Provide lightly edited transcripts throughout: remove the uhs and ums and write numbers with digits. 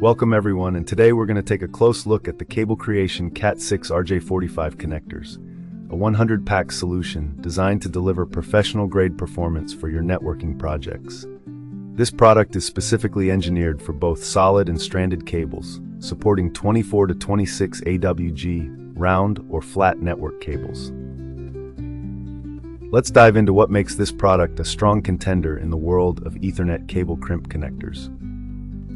Welcome everyone, and today we're going to take a close look at the CableCreation Cat6 RJ45 connectors, a 100-pack solution designed to deliver professional-grade performance for your networking projects. This product is specifically engineered for both solid and stranded cables, supporting 24 to 26 AWG, round or flat network cables. Let's dive into what makes this product a strong contender in the world of Ethernet cable crimp connectors.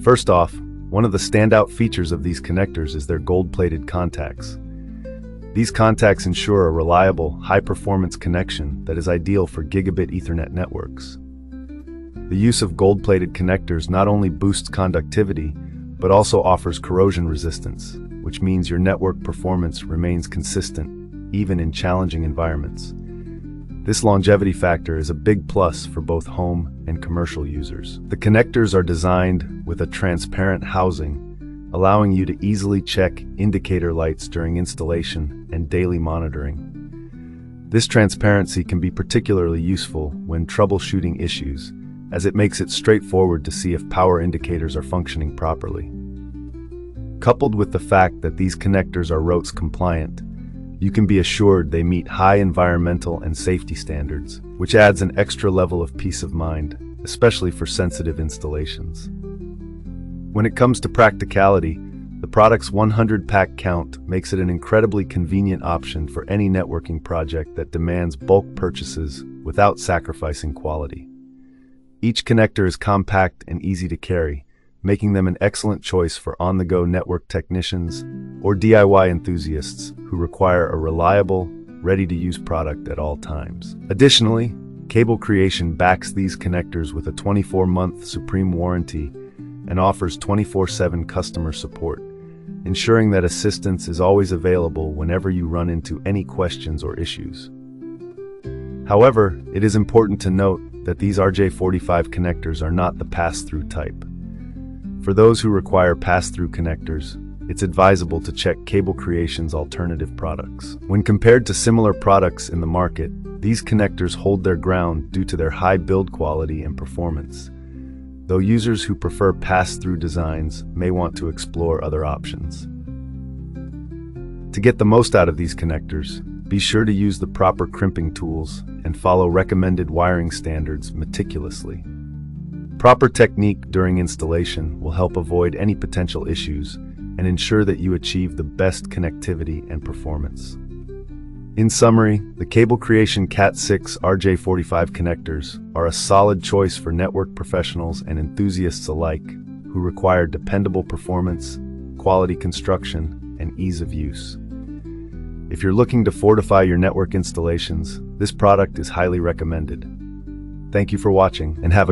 First off, one of the standout features of these connectors is their gold-plated contacts. These contacts ensure a reliable, high-performance connection that is ideal for gigabit Ethernet networks. The use of gold-plated connectors not only boosts conductivity, but also offers corrosion resistance, which means your network performance remains consistent, even in challenging environments. This longevity factor is a big plus for both home and commercial users. The connectors are designed with a transparent housing, allowing you to easily check indicator lights during installation and daily monitoring. This transparency can be particularly useful when troubleshooting issues, as it makes it straightforward to see if power indicators are functioning properly. Coupled with the fact that these connectors are RoHS compliant, you can be assured they meet high environmental and safety standards, which adds an extra level of peace of mind, especially for sensitive installations. When it comes to practicality, the product's 100-pack count makes it an incredibly convenient option for any networking project that demands bulk purchases without sacrificing quality. Each connector is compact and easy to carry, making them an excellent choice for on-the-go network technicians or DIY enthusiasts who require a reliable, ready-to-use product at all times. Additionally, CableCreation backs these connectors with a 24-month supreme warranty and offers 24/7 customer support, ensuring that assistance is always available whenever you run into any questions or issues. However, it is important to note that these RJ45 connectors are not the pass-through type. For those who require pass-through connectors, it's advisable to check CableCreation's alternative products. When compared to similar products in the market, these connectors hold their ground due to their high build quality and performance, though users who prefer pass-through designs may want to explore other options. To get the most out of these connectors, be sure to use the proper crimping tools and follow recommended wiring standards meticulously. Proper technique during installation will help avoid any potential issues and ensure that you achieve the best connectivity and performance. In summary, the CableCreation Cat6 RJ45 connectors are a solid choice for network professionals and enthusiasts alike who require dependable performance, quality construction, and ease of use. If you're looking to fortify your network installations, this product is highly recommended. Thank you for watching, and have a